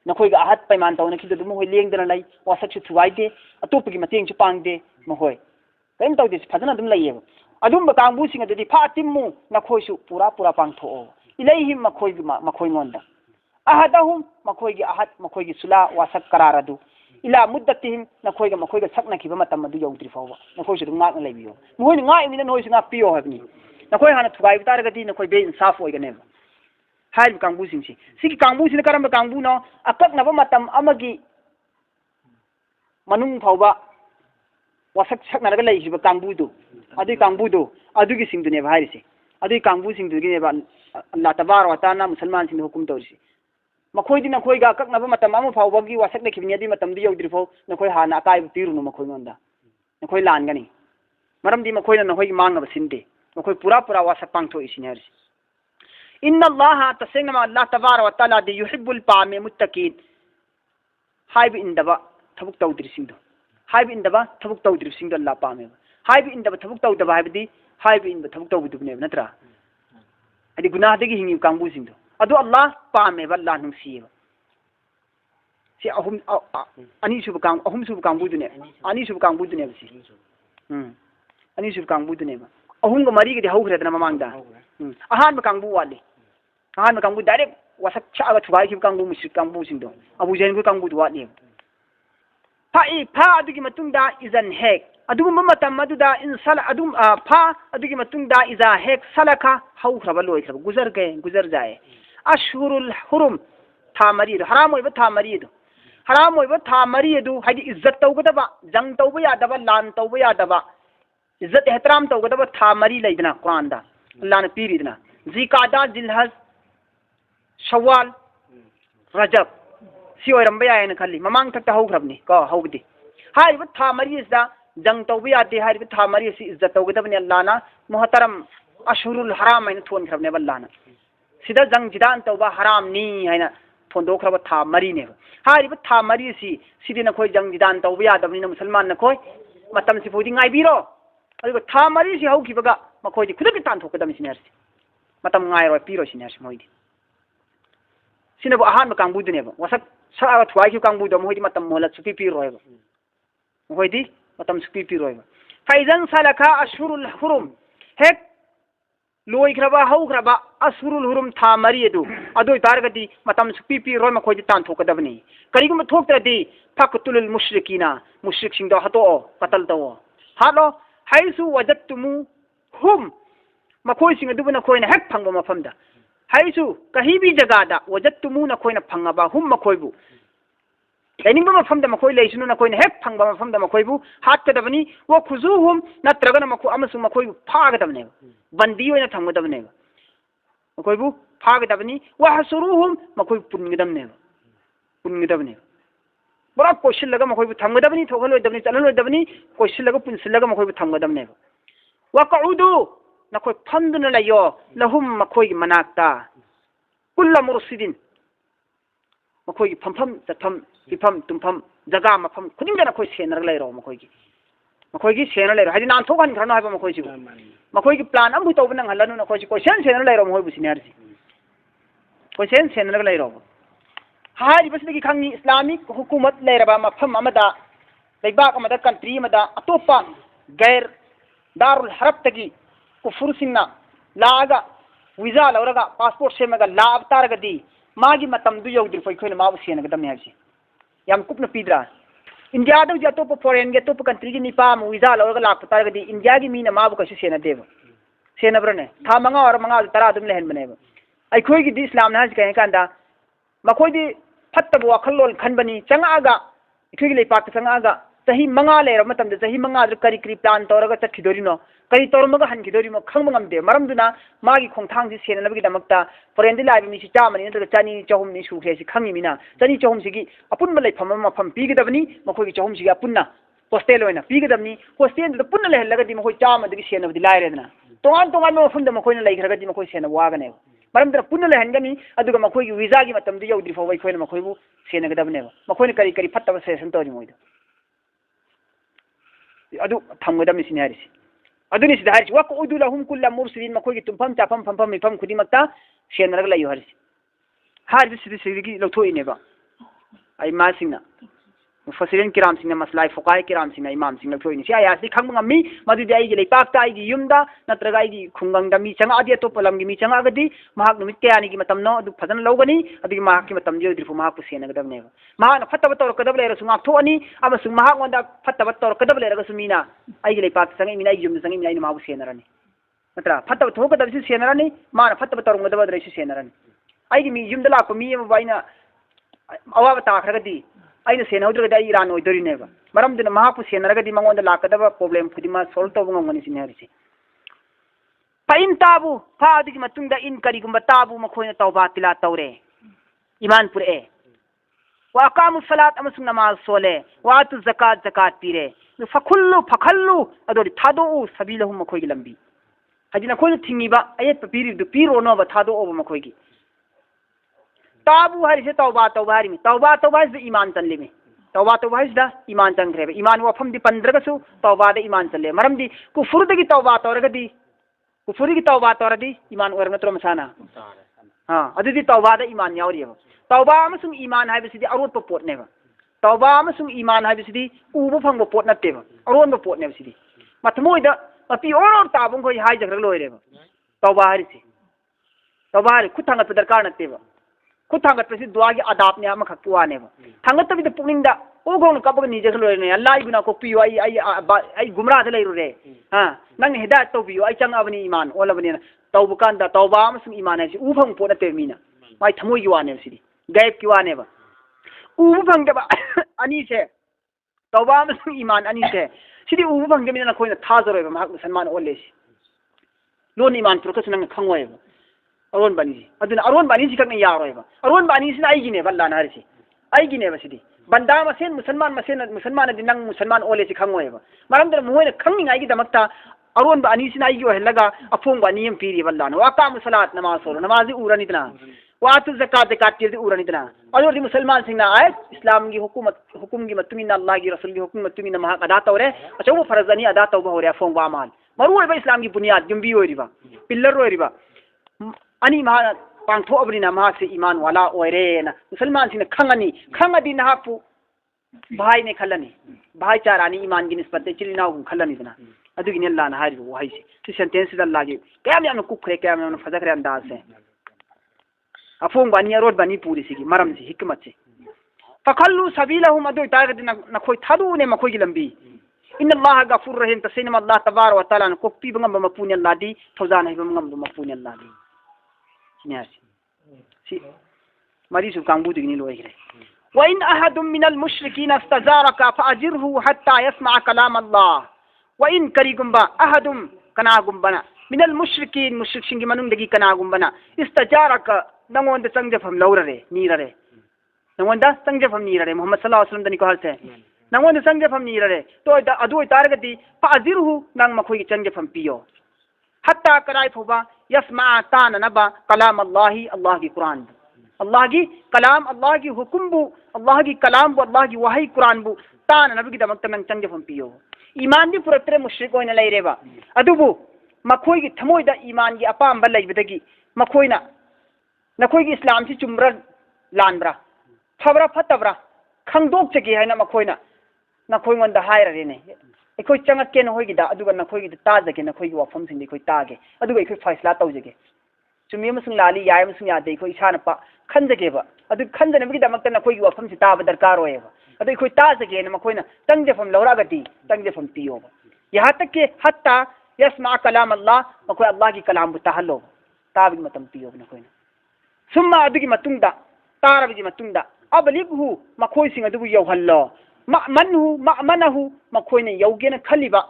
नखोइगा आहत पैमान तौना खिदु मोय लेंगदना लै वासकसु थुवाइदे अतोपगी मतेंगसु पांगदे मोय कयम तौदे फजना दुम लैयेबा अदुम कांगबु सिंग अदुदि फातिमु नखोइसु पूरा पांगथो इलैहिम मखोइगी मखोइंगोंदा अहदहुम मखोइगी आहत मखोइगी सुला वासक करार अदु ila muddatihim nakhoi ga makhoi ga sakna khiba matam adu yawdri fawba nakhoi su ngak na lebiyo moi ni ngai mina noi su ngak piyo habni nakhoi hana thugai tar ga di nakhoi be insaf oi ga ne hai kangbu sing si kangbu sin karam kangbu no akak na ba matam amagi manung fawba wasak sakna ga lei hiba kangbu do adu gi sing du ne bhai si adu kangbu sing du gi ne ba Allah tabar wa taala musulman sin hukum tawsi makhoi di nakhoi ga kak na ba matam amu fawba gi wasak ne khibni di matam di yawdri faw nakhoi hana akai tiru no makhoi ngonda nakhoi lan gani maram di makhoi na nakhoi mang na sinde nakhoi pura wasak pang tho isin har inna Allah tasengna ma Allah tabar wa taala di yuhibbul pa'ami muttaqin hai bi indaba thabuk tawdri sing do hai bi indaba thabuk tawdri sing do Allah pa'ame hai bi indaba thabuk tawdaba hai bi hai bi indaba thabuk tawdu ne natra adi gunah dagi hingi kangbu sing do adu Allah pa'ame ba Allah nung si si ahum ani sub kang ahum sub kangbu du ne ani sub kangbu du ne si ani sub kangbu du ne ba ahum ga mari ga hau khre na mamang da ahan ba kangbu wale ahan ba kangbu direct wasak cha ga thubai ki kangbu musik kangbu sing do abu jain ko kangbu du wale pa adugi matungda izan hek adugu matam maduda in sala adum pa adugi matungda iza hek salaka hau khaba loi khaba guzar jaye ashhurul hurum thamari haram oi ba thamari do haram oi ba thamari do hadi izzat tawgada ba jang tawba ya da ba lan tawba ya da ba izzat ihtiram tawgada ba thamari leidna quran da allah na piri dina zikada zilhaz shawwal rajab si oiram ba ya khalli mamang thakta hau khrabni ko haugdi hai ba thamari isda jang tawba ya de hai ba thamari si izzat tawgada bani allah na muhtaram ashhurul haram ain thon khrabne ballana sida jang jidan tawba haram ni haina thondo khraba thamari ne hai ba thamari si sidina khoi jang jidan tawba ya dabni na musulman na khoi matam si fodi ngai biro adu thamari si hau kibaga makhoi di khudaki tan thokadam sinar matam ngai ro piro sinar moi di sinabu ahan makang budu ne ba wasak sa thwai ki kang budu moi di matam mola supi pi ro ba moi di matam supi pi ro ba faizan salaka ashhurul hurum hek loi khraba hau khraba ashhurul hurum thamari edu adu targati matam supi pi ro ma khoi di tan thokadabni karigum thoktradi faqtulul mushrikina mushrik sing da hato qatal dawo halo haisu wajadtumu hum makhoi sing adu na khoi na hek phangba mafamda haisu kahibi jagada wajadtumu na khoi na phangaba hum makhoi bu leninga mafamda makhoi leisunu na khoi na hek phangba mafamda makhoi bu hat kadabani wa khuzuhum natraga na makhu amasu makhoi bu phagadabne bandi oina thamgadabne makhoi bu phagadabani wa hasuruhum makhoi pungadabne bora koshil laga makhoi bu thamgadabni thogaloi dabni chalaloi dabni koshil laga punsil laga makhoi bu thamgadabne wa qa'udu nakhoi phanduna layo lahum makhoi manakta kullu mursidin makhoi phampham chatham pifam tumpham jaga mafam khuding na khoi senar lairo makhoi gi senar lairo hadi nan thokan kharna haba makhoi ji makhoi gi plan ambu to banang halanu na khoi ji ko senar lairo makhoi bu sinar ji ko senar lairo hari bas gi khangni islamic hukumat lairaba mafam amada leibak amada country amada atopa gair darul harab tagi kufur singna laga visa lauraga passport semaga lab taragadi magi matam du yogdir foi khoina mabu senaga damni habsi yam kupna pidra india da ja top foreign ge top country gi nipa mu visa lauraga lak taragadi india gi mina mabu kasu sena deba sena brane tha manga or manga tara dum lehen bane ai khoi gi islam na ji kai kanda makhoi di fatta bo khallol khanbani changaga khoi gi lepak changaga sahi manga le matam de sahi manga kari kri plan toraga chakhidorino kari tormaga hankidorimo khangmangam de maramduna magi khongthang ji sena nabagi damakta foreign di live mi si chamani nda chani chahum ni sukhe si khangi mina chani chahum sigi apun malai phama pham pi gidabni makhoi gi chahum sigi apunna hostel oina pi gidabni hostel da punna le halaga di makhoi chama de sena di laire dana tongan ma phum da makhoi na lai kharaga di makhoi sena waga ne maramdra punna le hangami aduga makhoi gi visa gi matam di yawdri fawai khoi makhoi bu sena gidabne makhoi kari kari fatta session tori moida adu thamgadam ni sinarisi aduni sida harisi wa qudu lahum kullu mursidin makhoi gi tumpham chapam pham mi pham khudi makta senarag layu harisi harisi sidi gi lotho ine ba ai ma singna मुफसिरिन किराम सिंह मसलाय फुकाय किराम सिंह इमाम सिंह लथोइनि सी आयासि खंग ngami मदुदि आइगी लेपाकता आइगी युमदा नत्रगा आइगी खुंगंगदा मी चंगा आदि तो पलमगी मी चंगा गदि महाक नुमित कयानि की मतम no अदु फजन लौगनी अदि महाक की मतम जे दिरफु महाक पुसेनगदबने महान फत्तब तौर कदब लेरसु ngak थोनी अमसु महाक वंदा फत्तब तौर कदब लेरगसु मीना आइगी लेपाक संगे मीना युम संगे मीना महाक पुसेनरनी नत्रा फत्तब थोकदब सि सेनरनी मान फत्तब तौर ngदब द्रेसु सेनरनी आइगी मी युमदा लाको मी बाइना अवाब ताखरगदि अगर सेनौद्रगद इरान होइदोरिनेबा मरमदुना महापु सेनरगदि मंगोंदा लाकदबा प्रॉब्लम खुदिमा सॉल्व तौब ngomgani सिने हरिसे फाइन ताबु फादिगी मतुंगदा इन करिगुंबा ताबु मखोइना तौबा तिला तौरे ईमान पुरे वा अकामु सलात अमसुंग नमाज सोले वातु ज़कात ज़कात पीरे फखल्लु अदोरि थादो सबिलहु मखोइगी लंबी हजिना खोइना थिंगिबा अयत पीरिदु पीरोनोबा थादो ओबा मखोइगी ताबु हरिसे तौबा तौबा हरिमी तौबा तौबा इस ईमान चलले में तौबा तौबा इस ईमान चंग्रेबे ईमान वफम दी पंद्रगसु तौबा दे ईमान चलले मरमदी कुफुरदगी तौबा तौरगदी कुफुरगी तौबा तौरदी ईमान ओरनत्रो मसाना हां अदुदी तौबा दे ईमान यावरियबा तौबा अमसुंग ईमान हाइबसिदी अरोतप पोटनेबा तौबा अमसुंग ईमान हाइबसिदी उबो फंगबो पोट नत्तेबा अरोनबो पोटनेबा सिदी मथमोइदा मपि ओर ताबुं खोइ हाइजग्र लोइरेबा तौबा हरिसे तौबा हरि खुथांगत दरकार नत्तेबा खुद थांगत दुआगी आदाब ने खक्की वानेबा थांगत पुनिंग ओगोन कबग निजे लोने अल्लाह गुना को पियो आई गुमराह लेरुरे हाँ नंग हिदायत तौबियो आई चंगबनी ईमान ओलबनी तौब कांदा तौबा अमसुंग ईमान है उफंग पोट नते मीना माई थमोई वानेब सिदी गैब की वानेबा उब फंगदबा अनी से तौबा अमसुंग ईमान अनी से सिदी उब फंगदमिना खोइना थाजरोयबा महाक मुसलमान ओलेसी लोन ईमान पुरकस नंग खंगोयबा अरोन बानी अदुना अरोन बानी सिकक ने यारोयबा अरोन बानी सिना आइगिने बल्ला नारिसी आइगिने बसिदी बंदा मसेन मुसलमान दि नंग मुसलमान ओले सि खंगोयबा मरमदर मोयना खंगिंगाई गी दमक्ता अरोन बानी सिना आइगी ओहलगा अफोंग बानी यम पीरी बल्ला न वाका मुसलात नमाज सोलो नमाज उरनी दना वातु ज़कात ज़कात ती उरनी दना अदोर मुसलमान सिंगना आय इस्लाम गी हुकुम गी मतुमिन अल्लाह गी रसूल गी हुकुम मतुमिन महा अदा तौरे अचो फरजनी अदा तौबा होरे अफोंग बा माल मरुयबा इस्लाम गी बुनियाद जुम्बी होरिबा पिल्लर होरिबा अनि महा पांथो अबरिना महा से ईमान वाला ओइरेना मुसलमान सिने खंगनी खंगदी नहापु भाई ने खलनी भाईचारानी ईमान की निस्बत चिलिनाउ खलनी दना अदुगी ने अल्लाह ना हारि वही से सेंटेंस द अल्लाह की क्या याम कुखरे क्या याम फजकरे अंदाज से अफोंग बानी रोड बानी पूरी सिगी मरम से हिकमत से फखल्लु सबीलहुम अदु तागद नखोय थादु ने मखोय की लंबी इन अल्लाह गफूर रहीम तसीन अल्लाह तबार व तआला को पी बंगम मपुन अल्लाह दी थौजान है बंगम मपुन अल्लाह दी सी मरीसु कांगबू दिगनी लोइरे व इन अहदुम मिनल मुश्रिकीन इस्तजारका फअजिरहु हत्ता यस्मा कलाम अल्लाह व इन करीगुंबा अहदुम कनागुंबना मिनल मुश्रिकीन मुश्रिक सिंगी मनुंदगी कनागुंबना इस्तजारका नंगोंद संगजफम लौररे नीररे नंगोंद संगजफम नीररे मोहम्मद सल्लल्लाहु अलैहि वसल्लम दनी को हलसे नंगोंद संगजफम नीररे तो अदु तारगदी फअजिरहु नंग मखोई संगजफम पियो हत्ता कराई फोबा यस्मा ताननबा कलाम अल्लाह की कुरान अल्लाह की कलाम अल्लाह की हुकुम बु अल्लाह की कलाम बु अल्लाह की वही कुरान बु ताननबी की दमक तंग चंगे पियो ईमान दी पुरत्रे मुश्रिक होइना लेरेबा अदुबु मखोई की थमोइदा ईमान की अपाम बल लेबदगी मखोइना नखोई की इस्लाम से चुमरा लानब्रा फबरा फतबरा खंगदोक चगे हैना मखोइना नखोई मंदा हायररेने अखोई चंगके नखोईगिदा अदुगा नखोईगिदा ताजगे नखोईगी वाफम सिंग अखोई तागे अदुगा अखोई फैसला तौजगे चुमी अमसुंग लाली याय अमसुंग यादे अखोई इसाना पा खंजगेबा अदु खंजनबगी दमक्ता नखोईगी वाफम सि ताबा दरकार होयेबा अदु अखोई ताजगे न मखोइना तंगजेफम लौरागती तंगजेफम पियोबा यहाँ तक के हत्ता यस्मा कलाम अल्लाह मखोई अल्लाह की कलाम बु ताहल्लो ताबगी मतम पियोबा नखोइना सुम्मा अदुगी मतुंगदा तारबगी मतुंगदा अबलिगहु मखोई सिंग अदुबु यौहल्लो मनहु मखोइने यौगेना खलिबा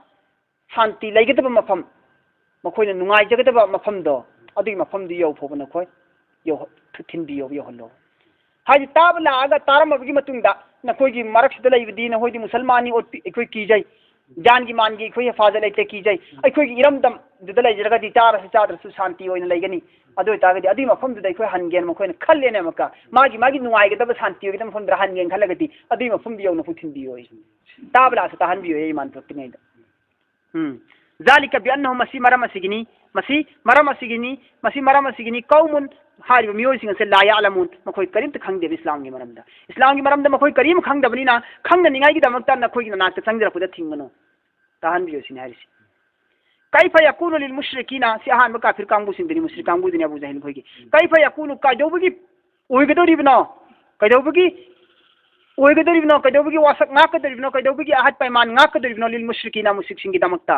शांति लेगदबा मफम मखोइने नुंगाई जगदबा मफम दो अदुगी मफम दि यौ फोबना खोय यौ थिनबियो यौहल्लो हाजि ताब लागा तारमबगी मतुंगदा नखोइगी मरक्सदा लेबदी नखोइदी मुसलमानी ओति एखोइ कीजै जान की मान की एखोइ हिफाजत लेते कीजै एखोइगी इरमदम दुदा लेजरगदी चारसु शांति ओइना लेगनी अदु तागदी अदि मफम दुदा एखोइ हनगेन मखोइने खल्लेने मका मागी नुंगाइगदबा शांति ओइगदम मफम दरा हनगेन खलगदी अदि मफम बियो न फुथिनबियो ताबला सता हनबियो ईमान तोक्तिनेदा ज़ालिका बिअन्नहु मसी मरम असिगिनी कौमुन हारिब मियोइसिंग से ला यालमुन मखोय करीमत खंगदे इस्लाम की मरमदा मखोय करीम खंगदबनिना खंगनिंगाई की दमकता नखोय की नाकता संगरपुदा थिंगनो ताहन बियोसिन हारिसि कैफ यकुनु लिल मुश्रिकीना से हान काफिर कांगबु सिंदनी मुश्रिक कांगबु दिने अबू जहल खोगी कैफ यकुनु कादोबगी ओइगदोरिबनो कैदोबगी ओइगदोरिबनो कैदोबगी वासक नाकदोरिबनो कैदोबगी अहद पैमान नाकदोरिबनो लिल मुश्रिकीना मुश्रिक सिंगी दमकता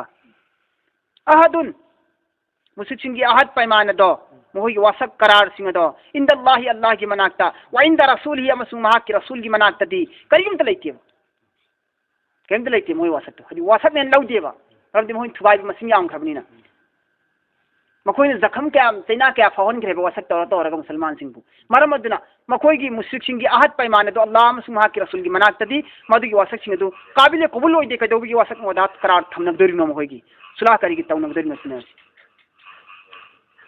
अहदुन मुश्रिक सिंगी अहद पैमान दो मोहि वासक करार सिंह दो इंदल्लाहि अल्लाह की मनाकता व इंद रसूलिहि अमसुंग महा की रसूल की मनाकता दी करीमत लेते मोहि वासक तो हदि वासक ने लौदेबा रबदि मोहि थुबाई मसिंग याम खबनिना मखोइन जखम क्या चैना क्या फाहन ग्रेबा वासक तौर तौरगा मुसलमान सिंहबु मरम अदुना मखोइगी मुश्रिक सिंगी अहद पैमान दो अल्लाह अमसुंग महा की रसूल की मनाकता दी मदुगी वासक सिंह दो काबिल कबूल होइदे कैदोबगी वासक मोदात करार थमनगदोरिनो मखोइगी सुलाह करिगी तौनगदोरिनो सिनसी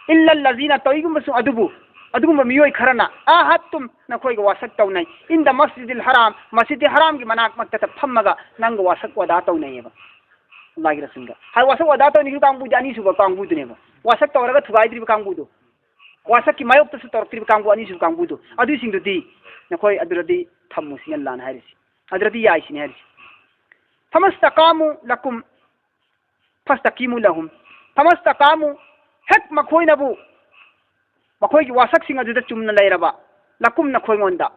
इल्ला लजीना तोइगुमसु अदुगुम मियोय खरना आहत्तुम नखोइग वासक तौनै इन द मस्जिदिल हराम की मनाक मक्ता फम्मगा नंग वासक वदा तौनैबा अल्लाह की रसूलगा हाय वासक वदा तौनि कांगबु जानी सुबा कांगबु दुनेबा वासक तौरगा थुगाइद्रिब कांगबुदो वासक की मायोक तसु तौरक्रिब कांगबु अनि सुब कांगबुदो अदु सिंगदुदी नखोइ अदुरदी थम्मुसि अल्लाह न हारिसि अदुरदी याइसि हारिसि फमस्तकामु लकुम फस्तकीमु लहुम फमस्तकामु हेक मखोइनबु मखोइगी वासक सिंह अदुदा चुमना लैरबा लकुम नखोइंगोंदा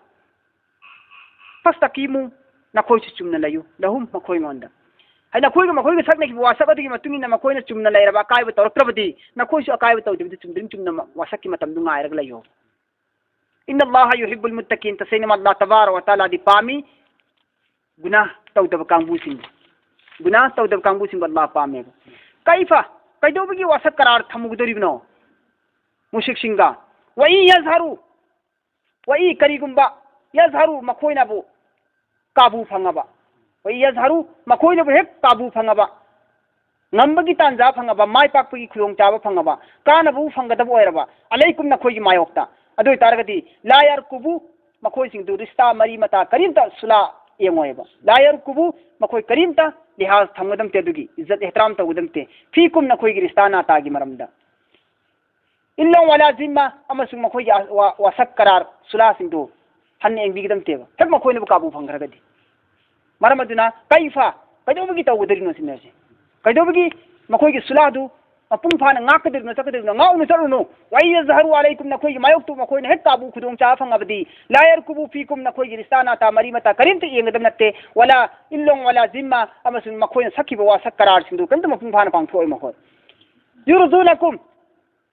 फस्तकीमु नखोइसु चुमना लयु लहुम मखोइंगोंदा है नखोइगा मखोइगा सकने की वासक अदुगी मतुंगिना मखोइना चुमना लैरबा कायबा तौरक्त्रबदी नखोइसु अकायबा तौदिबदि चुमदिन चुमना वासक की मतम दुंगायरग लयो इन्नल्लाह युहिब्बुल मुत्तकीन तसैना अल्लाह तबारक व तआला दी पामी गुनाह तौदब कांगबु सिंह अल्लाह पामेगा कैफा कैदोबगी वासक करार थमुगदोरिबनो मुशिक सिंगा वई यजहरु वई करीगुंबा यजहरु मखोइनाबु काबू फंगबा वई यजहरु मखोइनाबु हेक काबू फंगबा नंबगी तांजा फंगबा माय पाकपगी खुलोंग चाबा फंगबा कानबु फंगदब ओइरबा अलैकुम नखोइगी मायोक्ता अदोय तारगदी ला यारकुबु मखोइ सिंग दु रिश्ता मरी मता करीमता सुला येंगोयबा ला यारकुबु मखोइ करीमता लिहाज थमगदमते दुगी इज्जत एहतराम तौगदमते फीकुम नखोइगी रिश्ता नातागी मरमदा इल्लो वाला जिम्मा अमसुंग मखोइगी वासक करार सुला सिंदु हन एंगबिगदमतेबा तक मखोइनबु काबू फंगरगदी मरमदुना कैफा कैदोबगी तौगदरिनो सिनसे कैदोबगी मखोइगी सुलादु मपुंग फाना ngaकदरिनो चकदरिनो ngaउनु चरुनो वै यजहरु अलैकुम नखोइगी मायोक्तु मखोइना हेक काबू खुदोंग चा फंगबदी ला यरकुबु फीकुम नखोइगी रिस्ताना ता मरी मता करीमते येंगदम नत्ते वला इल्लोंग वला जिम्मा अमसुंग मखोइना सखिबो वासक करार सिंदु कंत मपुंग फाना पांगथोय मखोइ युरजुलकुम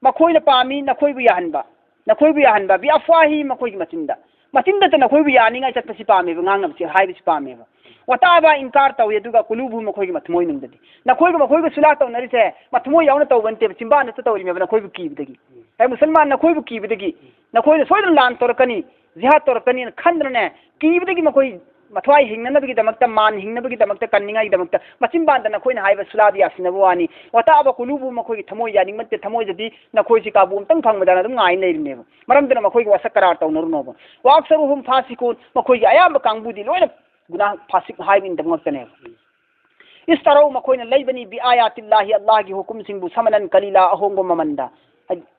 मखोइना पामी नखोइबु याहनबा बि अफवाही मखोइगी मचिंदा त नखोइबु यानिंगाय चतपसि पामेबा ngangnabsi हाइबसि पामेबा वताबा इनकार तौय दुगा कुलुबु मखोइगी मथमोय नंगदि नखोइगी मखोइगी सुला तौनरिसे मथमोय यावना तौबनते चिंबा न तौरिमेबा नखोइबु कीबदगी है मुसलमान नखोइबु कीबदगी नखोइना सोइदन लान तोरकनी जिहाद तोरकनी खंद्रने कीबदगी मखोइ मथवाई हिंगनबगी दमकता मान हिंगनबगी दमकता कन्निंगाई दमकता मचिंबांदा नखोइना हाइबा सुलाबि यासिनबो वानी वताबा कुलुबु मखोइगी थमोय यानिंगमते थमोय जदि नखोइसि काबु अमतंग फंगमदाना दम ngaइ लेरिनेबा मरमदना मखोइगी वासक करार तौनरुनोबा वाक्सरुहुम फासिकुन मखोइगी अयाब कांगबुदि लोइना गुनाह फासिक हाइबिन दमकतने इस तरह मखोइना लैबनी बि आयातिल्लाहि अल्लाह की हुकुम सिंबु समलन कलीला अहोंगो ममंदा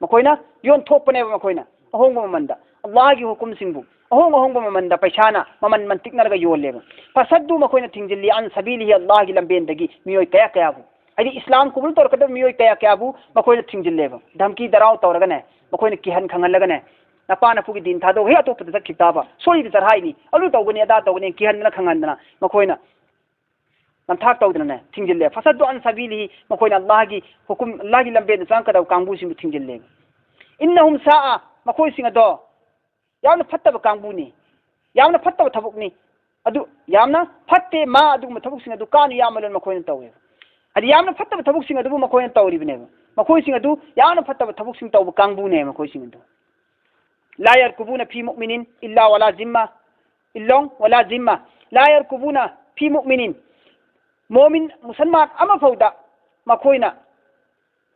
मखोइना योन थोपने मखोइना अहोंगो ममंदा अल्लाह की हुकुम सिंबु अहोंगो ममंदा पैसाना ममन मंतिकनरगा योलेबा फसद्दु मखोइना थिंजिल्ली अन सबीलिहि अल्लाह की लंबेंदगी मियोय कया कयाबु हदि इस्लाम कुबुल तोरकदब मियोय कया कयाबु मखोइना थिंजिल्लेबा धमकी दराव तौरगने मखोइना किहन खंगलगने नपा नपुगी दिन थादो हे अतोप चक्खिताबा सोई चरहाइनी अलु तौगनी अदा तौगनी किहनना खंगनना मखोइना नमथाक तौदने थिंजिल्ले फसद्दु अन सबीलिहि मखोइना अल्लाह की हुकुम अल्लाह की लंबेन सांकदव कांगबु सिंबु थिंजिल्ले इन्नहुम साआ मखोइ सिंगदो यामना फत्तब कांगबुनी यामना फत्तब थबुकनी अदु यामना फत्ते मा अदु थबुक सिंग अदु कानु यामलन मखोइना तौवे अदि यामना फत्तब थबुक सिंग अदु मखोइना तौरिबने मखोइ सिंग अदु यामना फत्तब थबुक सिंग तौब कांगबुने मखोइ सिंग अदु ला यरकुबुना फी मुमिनिन इल्ला वला जिम्मा इल्लों वला जिम्मा ला यरकुबुना फी मुमिनिन मोमिन मुसलमान अमा फौदा मखोइना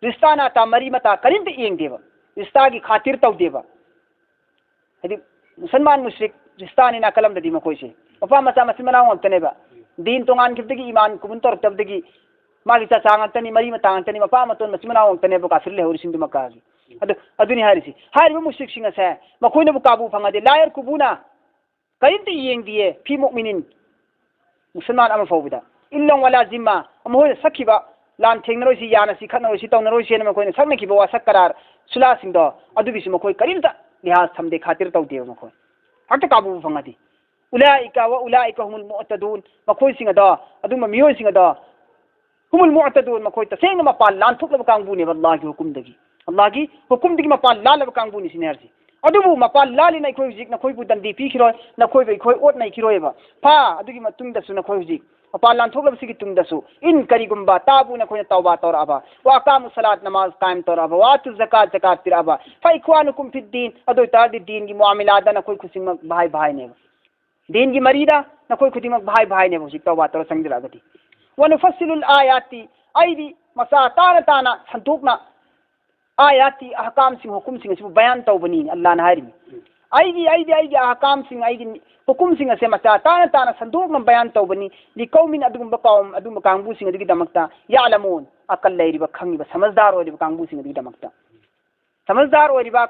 रिस्ताना ता मरी मता करिंत येंगदेबा रिस्ता की खातिर तौदेबा हदि मुसलमान मुश्रिक रिस्तानी ना कलम ददी मखोइसे मपा मचा मसिमना वंतनेबा दीन तोंगान किबदगी ईमान कुबुन तोर तबदगी मागी चा चांगतनी मरी मता अंतनी मपा मतोन मसिमना वंतनेबा काफिर ले होरि सिंधु मकागी अदुनी हारिसी हारिबो मुश्रिक सिंह से मखोइना बु काबू फंगादे लायर कुबुना करिंते येंदिए फी मुमिनिन मुसलमान अमा फौबदा इल्लंग वाला जिम्मा अमहोय सखिबा लान थेंगनरोसी यानासी खनरोसी तौनरोसी न मखोइना सकनखिबा वासक करार सुला सिंह अदुबिसि मखोइ करिंता लिहाज थमदे खातिर तौदे मखोइ हट काबू फंगादे उलाइका व उलाइका हुमुल मुअतदून मखोइ सिंह अदुम मियोइ सिंह हुमुल मुअतदून मखोइ तसेंग मपाल लान थुकलब कांगबुने अल्लाह की हुकुम दगी अल्लाह की हुकुम दगी मपाल लालब कांगबुनी सिनेरसी अदुबु मपाल लाली नै खोइ हुजिक नखोइ बु दंदी पीखिरोय नखोइ बे खोइ ओट नै खिरोयबा फा अदुगी मतुंगदसु नखोइ हुजिक मपाल लान थोकलब सिगी तुंगदसु इन करिगुम्बा ताबु नखोइ तौबा तौराबा वा कामु सलात नमाज कायम तौराबा वा तु ज़कात ज़कात तिराबा फा इख्वानुकुम फिद दीन अदुइ तादि दीन की मुआमिलादा नखोइ खुसिंग भाई भाई ने दीन की मरीदा नखोइ खुदिमक भाई भाई ने हुजिक तौबा तौरा संगदिरागति वनुफस्सिलुल आयाति आइदी मसा ताना ताना संतुकना आयाति अहकाम सिंह हुकुम सिंह सिबु बयान तौबनी अल्लाह न हारिमी आइदी अहकाम सिंह आइदी हुकुम सिंह से मसा ताना ताना संतुकना बयान तौबनी लिकौमिन अदुगुम्बा कौम अदुगुम्बा कांगबु सिंह अदुगी दमक्ता यालमून अकल लैरिबा खंगिबा समझदार ओरिबा कांगबु सिंह अदुगी दमक्ता समझदार ओरिबा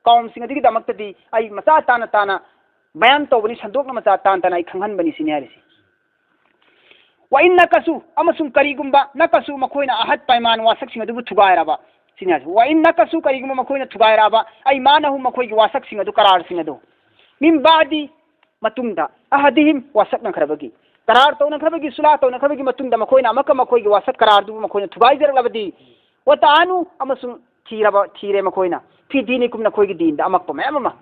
कौम सिंह अदुगी दमक्तदी आई मसा ताना ताना बयान तौबनी संतुकना मसा ताना ताना आई खंगहनबनी सिनेरिसी वाइन नकसु अमसुम करिगुम्बा नकसु मखोइना अहद पैमान वासक सिंह अदुबु थुगायराबा सिनेज वाइन नकसु करिगुम्बा मखोइना थुगायराबा आई मानहु मखोइगी वासक सिंह अदु करार सिंह अदु मिन बादी मतुंगदा अहदिहिम वासक नखरबगी करार तौना खरबगी सुला तौना खरबगी मतुंगदा मखोइना अमक मखोइगी वासक करार दु मखोइना थुगायजरलबदी वतानु अमसुम थीरे मखोइना फी दीनिकुम नखोइगी दीन दा अमक पमे अममा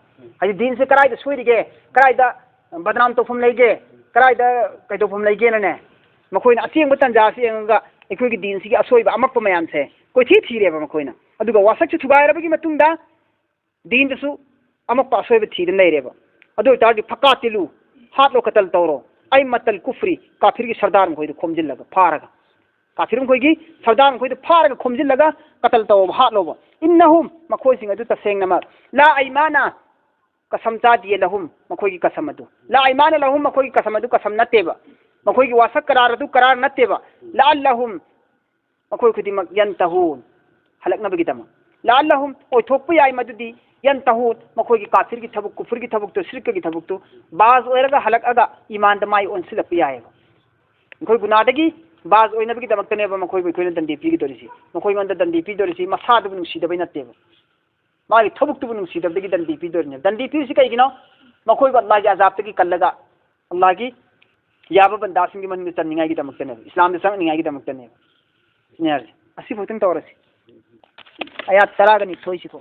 हाई दीन से कराइदा सोइरिगे कराइदा बदनाम तौफम लेगे कराइदा कैदौफम लेगे नने मखोइना अचेंग तंजा सेंगा अखोइगी दीन सिगी असोइबा अमक मयाम से कोई थीरेबा मखोइना अदुगा वासक थुगायरबगी मतुंगदा दीन दसु अमक असोइबा थीदन लेरेबा अदु तागी फकातिलु हातलो कतल तौरो आई मतल कुफरी काफिर की सरदार मखोइदु खोमजिल्लगा फारगा काफिर मखोइगी सरदार मखोइदु फारगा खोमजिल्लगा कतल तौ हातलोबा इन्नहुम मखोइसिंग अदु तसेंगनमा ला अयमाना कसम चादिए लहुम मखोइगी कसम अदु ला अयमाना लहुम मखोइगी कसम अदु कसम नतेबा मखोइगी वासक करार अदु करार नतेबा लाअल्लहुम मखोइ खुदिमक यंतहून हलकनबगिदमा लाअल्लहुम ओइथोकपु याय मदुदी यंतहून मखोइगी काफिर की थबुक कुफर की थबुक तो शिरक की थबुक तो बाज ओइरगा हलकअगा ईमान दमाई ओनसिलप यायबा मखोइ गुनादगी बाज ओइनबगिदमक्तनेबा मखोइ बखोइना दंडी पीगी दोरिसी मखोइ मंद दंडी पी दोरिसी मसादबु नुसीदबै नतेबा मागी थबुक्तबु नुसीदबदगी दंडी पी दोरिने दंडी पीसी कइगिनो मखोइ अल्लाह की अजाबतगी कल्लगा अल्लाह की याबा बंदासिंगी मन में चन्निंगाई दमक्तने इस्लाम दे संगनिंगाई दमक्तने नेर असी फुतंग तौरसी आयात तरागनी थोइसिको